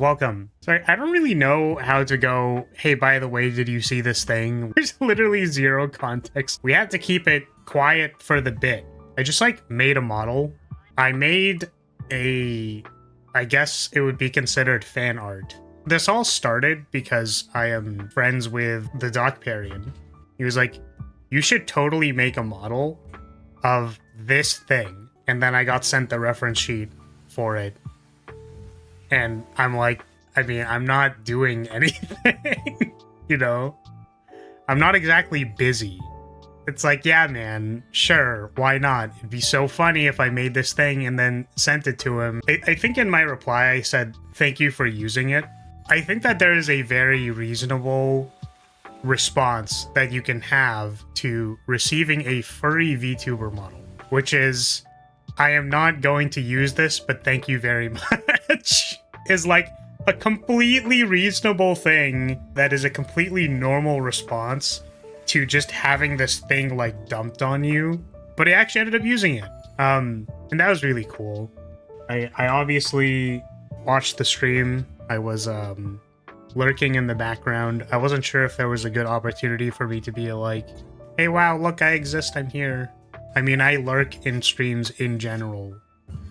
Welcome. Sorry, I don't really know how to go, hey, by the way, did you see this thing? There's literally zero context. We have to keep it quiet for the bit. I just made a model. I made I guess it would be considered fan art. This all started because I am friends with the Docparian. He was like, you should totally make a model of this thing. And then I got sent the reference sheet for it. And I'm like, I mean, I'm not doing anything, you know? I'm not exactly busy. It's like, yeah, man, sure, why not? It'd be so funny if I made this thing and then sent it to him. I think in my reply, I said, thank you for using it. I think that there is a very reasonable response that you can have to receiving a furry VTuber model, which is, I am not going to use this, but thank you very much, is like a completely reasonable thing that is a completely normal response to just having this thing like dumped on you. But I actually ended up using it. And that was really cool. I obviously watched the stream. I was lurking in the background. I wasn't sure if there was a good opportunity for me to be like, hey, wow, look, I exist, I'm here. I mean, I lurk in streams in general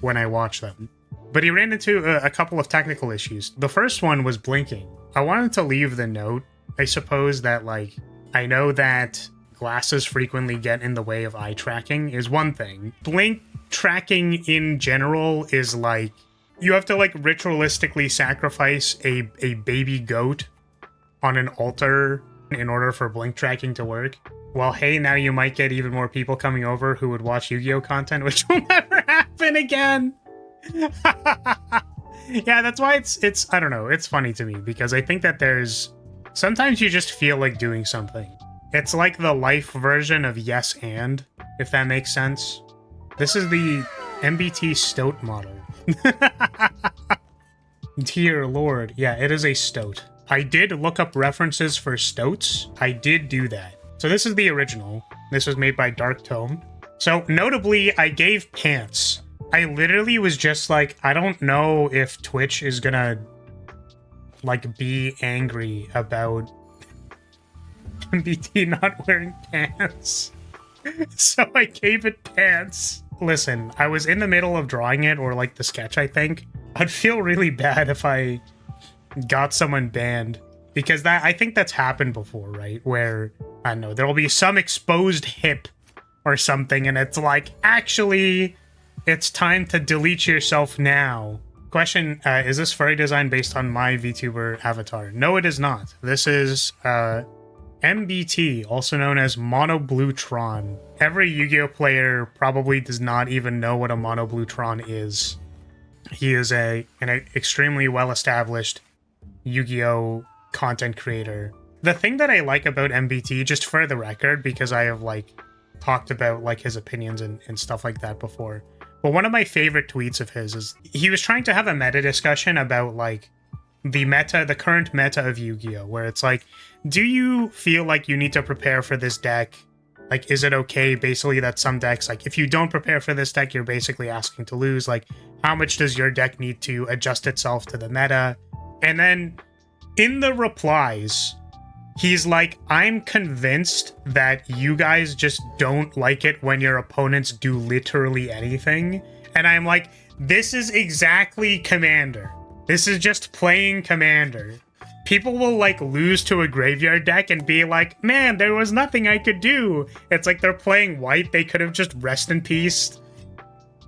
when I watch them. But he ran into a couple of technical issues. The first one was blinking. I wanted to leave the note, I suppose, that like, I know that glasses frequently get in the way of eye tracking is one thing. Blink tracking in general is like, you have to like ritualistically sacrifice a baby goat on an altar in order for blink tracking to work. Well, hey, now you might get even more people coming over who would watch Yu-Gi-Oh content, which will never happen again. Yeah, that's why it's I don't know, it's funny to me because I think that there's sometimes you just feel like doing something. It's like the life version of yes and, if that makes sense. This is the MBT STOAT model. Dear Lord. Yeah, it is a STOAT. I did look up references for STOATs. I did do that. So this is the original. This was made by Dark Tome. So notably, I gave pants. I literally was just like, I don't know if Twitch is gonna like be angry about MBT not wearing pants. So I gave it pants. Listen, I was in the middle of drawing it, or like the sketch, I think. I'd feel really bad if I got someone banned, because I think that's happened before, right? Where, I don't know, there'll be some exposed hip or something, and it's like, actually, it's time to delete yourself now. Question, is this furry design based on my VTuber avatar? No, it is not. This is MBT, also known as Mono Bluetron. Every Yu-Gi-Oh player probably does not even know what a Mono Bluetron is. He is an extremely well-established Yu-Gi-Oh content creator. The thing that I like about MBT, just for the record, because I have like talked about like his opinions and stuff like that before, but one of my favorite tweets of his is he was trying to have a meta discussion about like the current meta of Yu-Gi-Oh, where it's like, do you feel like you need to prepare for this deck? Like, is it okay, basically, that some decks, like, if you don't prepare for this deck, you're basically asking to lose? Like, how much does your deck need to adjust itself to the meta? And then, in the replies, he's like, I'm convinced that you guys just don't like it when your opponents do literally anything. And I'm like, this is exactly Commander. This is just playing Commander. People will like lose to a graveyard deck and be like, man, there was nothing I could do. It's like they're playing white. They could have just rest in peace.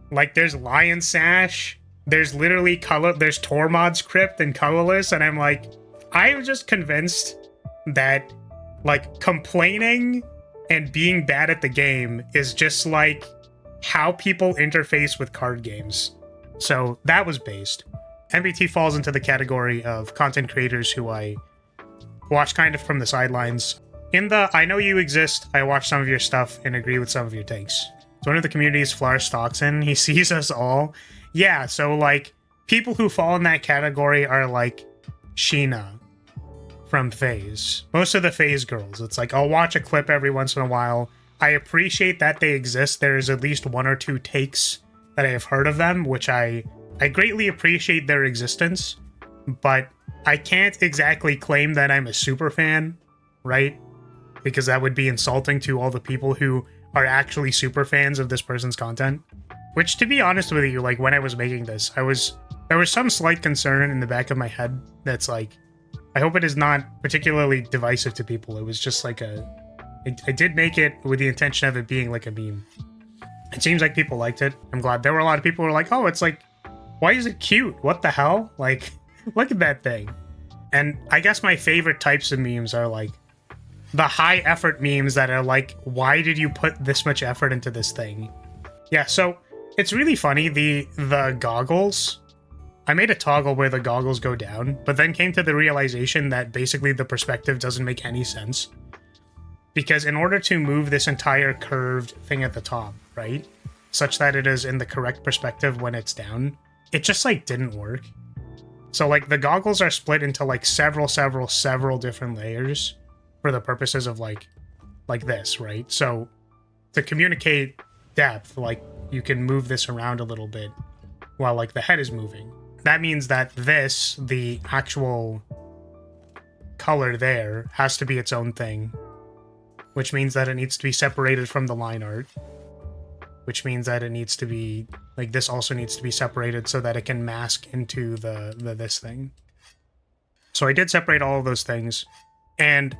Like there's Lion Sash. There's literally there's Tormod's Crypt and Colorless. And I'm like, I'm just convinced that like complaining and being bad at the game is just like how people interface with card games. So that was based. MBT falls into the category of content creators who I watch kind of from the sidelines. In the I know you exist, I watch some of your stuff and agree with some of your takes. So one of the communities Flar stalks in, he sees us all. Yeah, so like people who fall in that category are like Sheena from FaZe. Most of the FaZe girls. It's like I'll watch a clip every once in a while. I appreciate that they exist. There's at least one or two takes that I have heard of them, which I greatly appreciate their existence. but I can't exactly claim that I'm a super fan, right? Because that would be insulting to all the people who are actually super fans of this person's content. Which, to be honest with you, like, when I was making this, there was some slight concern in the back of my head that's like, I hope it is not particularly divisive to people. It was just like I did make it with the intention of it being like a meme. It seems like people liked it. I'm glad. There were a lot of people who were like, oh, it's like, why is it cute? What the hell? Like, look at that thing. And I guess my favorite types of memes are like the high effort memes that are like, why did you put this much effort into this thing? Yeah, so it's really funny. The goggles, I made a toggle where the goggles go down, but then came to the realization that basically the perspective doesn't make any sense. Because in order to move this entire curved thing at the top, right, such that it is in the correct perspective when it's down, it just like didn't work. So like the goggles are split into like several different layers for the purposes of like this, right? So to communicate depth, like you can move this around a little bit while like the head is moving. That means that this, the actual color there, has to be its own thing, which means that it needs to be separated from the line art, which means that it needs to be like this also needs to be separated so that it can mask into the this thing. So I did separate all of those things, and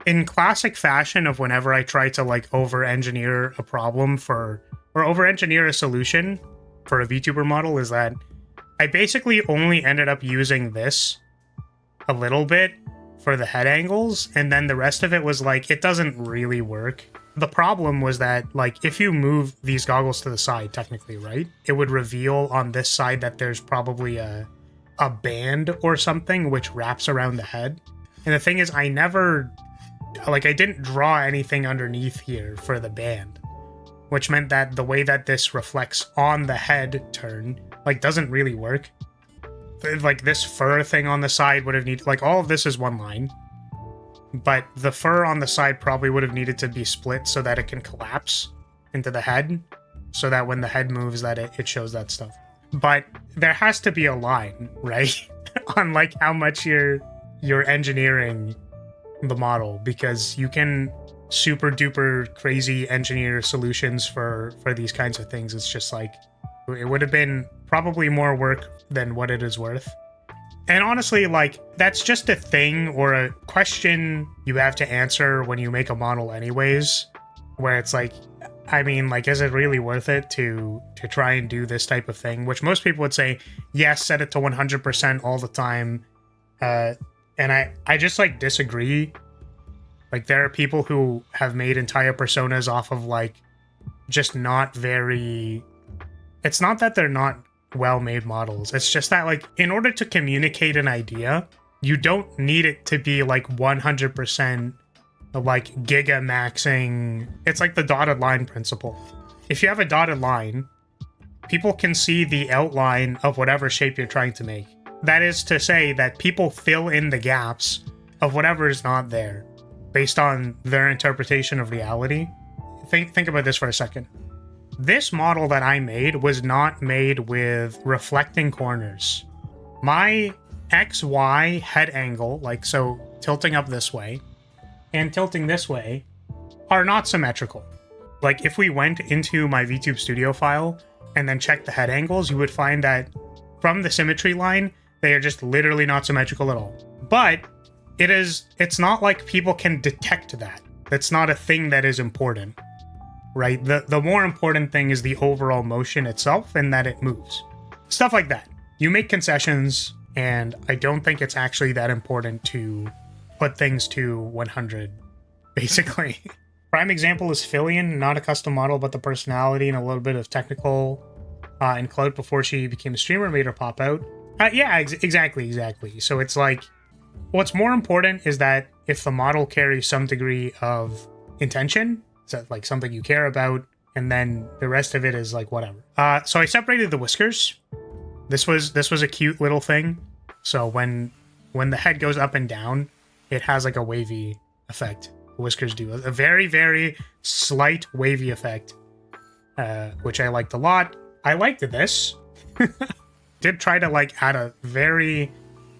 in classic fashion of whenever I try to like over-engineer a problem or over-engineer a solution for a VTuber model, is that I basically only ended up using this a little bit for the head angles, and then the rest of it was like, it doesn't really work. The problem was that, like, if you move these goggles to the side, technically, right, it would reveal on this side that there's probably a band or something which wraps around the head. And the thing is, I didn't draw anything underneath here for the band, which meant that the way that this reflects on the head turn, like, doesn't really work. Like, this fur thing on the side would have needed, like, all of this is one line, but the fur on the side probably would have needed to be split so that it can collapse into the head, so that when the head moves that it shows that stuff. But there has to be a line, right? On like how much you're engineering the model, because you can super duper crazy engineer solutions for these kinds of things. It's just like, it would have been probably more work than what it is worth. And honestly, like, that's just a thing or a question you have to answer when you make a model anyways, where it's like, I mean, like, is it really worth it to try and do this type of thing? Which most people would say, yes, set it to 100% all the time. And I just, like, disagree. Like, there are people who have made entire personas off of, like, just not very... It's not that they're not well-made models. It's just that, like, in order to communicate an idea, you don't need it to be, like, 100%, like, giga-maxing. It's like the dotted line principle. If you have a dotted line, people can see the outline of whatever shape you're trying to make. That is to say that people fill in the gaps of whatever is not there based on their interpretation of reality. Think about this for a second. This model that I made was not made with reflecting corners. My XY head angle, like so tilting up this way and tilting this way, are not symmetrical. Like if we went into my VTube Studio file and then checked the head angles, you would find that from the symmetry line, they are just literally not symmetrical at all. But it's not like people can detect that. That's not a thing that is important. Right? The more important thing is the overall motion itself and that it moves. Stuff like that. You make concessions, and I don't think it's actually that important to put things to 100, basically. Prime example is Fillion, not a custom model, but the personality and a little bit of technical in Cloud before she became a streamer made her pop out. Yeah, exactly. So it's like, what's more important is that if the model carries some degree of intention, so like something you care about, and then the rest of it is like whatever. So I separated the whiskers. This was a cute little thing. So when the head goes up and down, it has like a wavy effect. Whiskers do a very, very slight wavy effect, which I liked a lot. I liked this. Did try to like add a very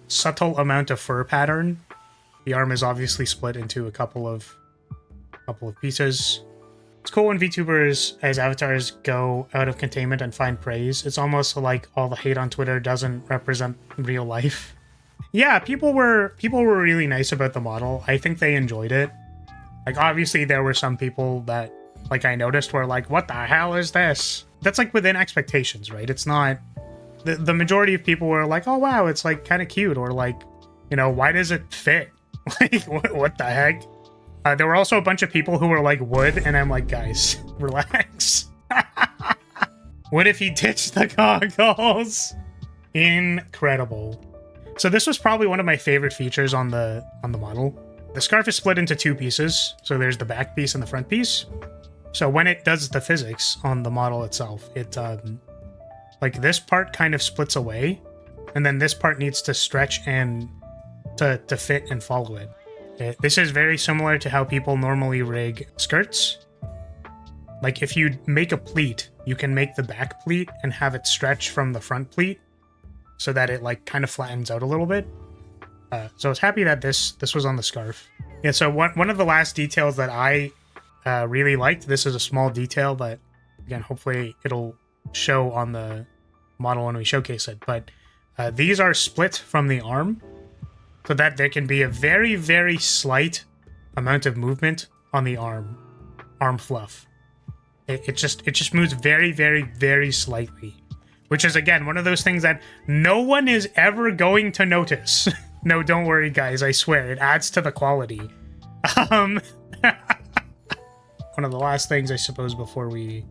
subtle amount of fur pattern. The arm is obviously split into a couple of pieces. It's cool when VTubers as avatars go out of containment and find praise. It's almost like all the hate on Twitter doesn't represent real life. Yeah, people were really nice about the model. I think they enjoyed it. Like, obviously there were some people that, like, I noticed were like, what the hell is this? That's like within expectations, right? It's not... The majority of people were like, oh wow, it's like kind of cute, or like, you know, why does it fit? Like, what the heck? There were also a bunch of people who were like, wood, and I'm like, guys, relax. What if he ditched the goggles? Incredible. So this was probably one of my favorite features on the model. The scarf is split into two pieces, so there's the back piece and the front piece. So when it does the physics on the model itself, it like this part kind of splits away, and then this part needs to stretch and to fit and follow it. This is very similar to how people normally rig skirts. Like, if you make a pleat, you can make the back pleat and have it stretch from the front pleat so that it like kind of flattens out a little bit. So I was happy that this was on the scarf. Yeah, so one of the last details that I really liked, this is a small detail, but again, hopefully it'll show on the model when we showcase it, but these are split from the arm so that there can be a very, very slight amount of movement on the arm fluff. It just moves very, very, very slightly, which is, again, one of those things that no one is ever going to notice. No, don't worry, guys. I swear, it adds to the quality. One of the last things, I suppose, before we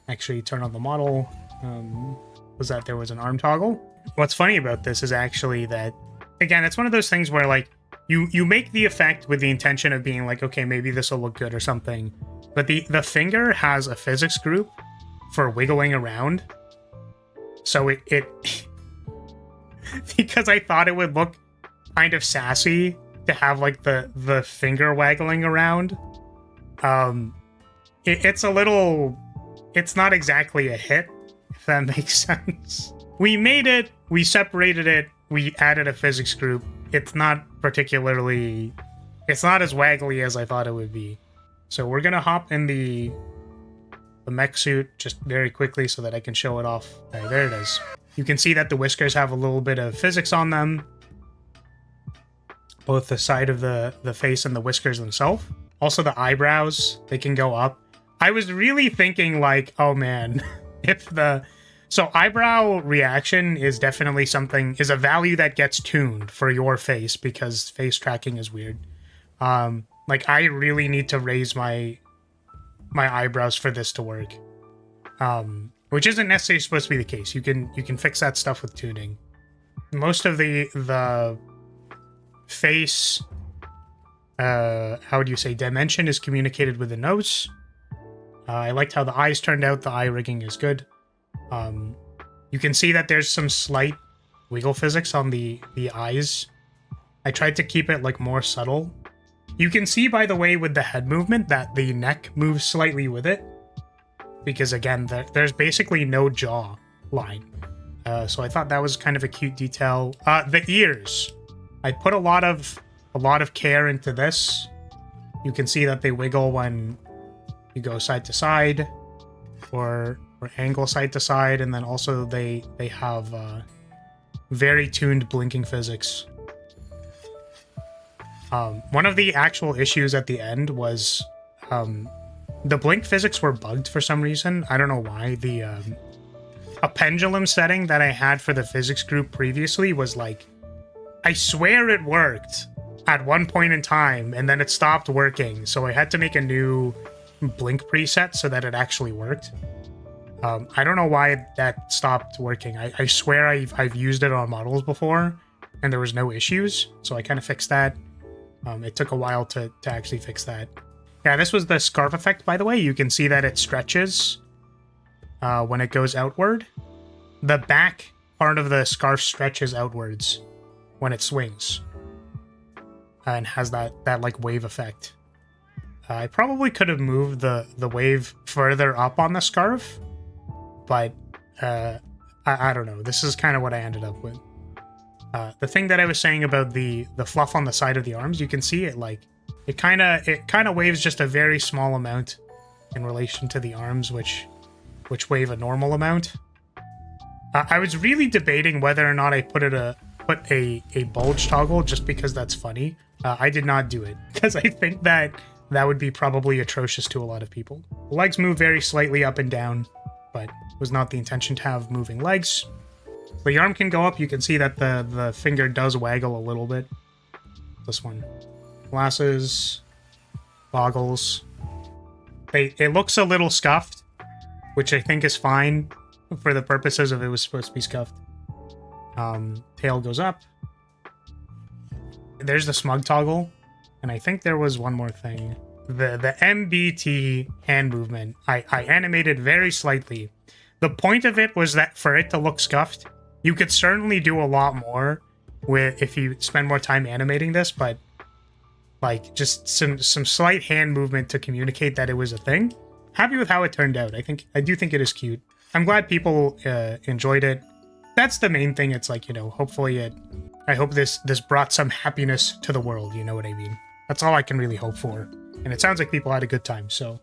actually turn on the model, was that there was an arm toggle. What's funny about this is actually that, again, it's one of those things where, like, you make the effect with the intention of being like, okay, maybe this will look good or something, but the finger has a physics group for wiggling around. So it because I thought it would look kind of sassy to have like the finger waggling around. It's a little, it's not exactly a hit, if that makes sense. We made it, we separated it, we added a physics group. It's not particularly, it's not as waggly as I thought it would be. So we're gonna hop in the mech suit just very quickly so that I can show it off. Okay, there it is. You can see that the whiskers have a little bit of physics on them. Both the side of the face and the whiskers themselves. Also the eyebrows, they can go up. I was really thinking like, oh man, if the... So eyebrow reaction is definitely something, is a value that gets tuned for your face because face tracking is weird. Like I really need to raise my eyebrows for this to work. Which isn't necessarily supposed to be the case. You can fix that stuff with tuning. Most of the face, how would you say, dimension is communicated with the nose. I liked how the eyes turned out. The eye rigging is good. You can see that there's some slight wiggle physics on the eyes. I tried to keep it like more subtle. You can see, by the way, with the head movement that the neck moves slightly with it. Because again, there's basically no jaw line. So I thought that was kind of a cute detail. The ears. I put a lot of care into this. You can see that they wiggle when you go side to side or angle side to side, and then also they have very tuned blinking physics. One of the actual issues at the end was the blink physics were bugged for some reason. I don't know why. A pendulum setting that I had for the physics group previously was like, I swear it worked at one point in time, and then it stopped working. So I had to make a new blink preset so that it actually worked. I don't know why that stopped working. I swear I've used it on models before, and there was no issues. So I kind of fixed that. It took a while to actually fix that. Yeah, this was the scarf effect, by the way. You can see that it stretches when it goes outward. The back part of the scarf stretches outwards when it swings and has that like wave effect. I probably could have moved the wave further up on the scarf, but I don't know. This is kind of what I ended up with. The thing that I was saying about the fluff on the side of the arms, you can see it like it kind of waves just a very small amount in relation to the arms, which wave a normal amount. I was really debating whether or not I put a bulge toggle just because that's funny. I did not do it because I think that would be probably atrocious to a lot of people. The legs move very slightly up and down, but it was not the intention to have moving legs. The arm can go up. You can see that the finger does waggle a little bit. This one. Glasses. Goggles. It looks a little scuffed, which I think is fine for the purposes of it was supposed to be scuffed. Tail goes up. There's the smug toggle. And I think there was one more thing. The MBT hand movement, I animated very slightly. The point of it was that for it to look scuffed, you could certainly do a lot more with if you spend more time animating this, but like just some slight hand movement to communicate that it was a thing. Happy with how it turned out. I do think it is cute. I'm glad people enjoyed it. That's the main thing. It's like, you know, hopefully I hope this brought some happiness to the world, you know what I mean? That's all I can really hope for. And it sounds like people had a good time, so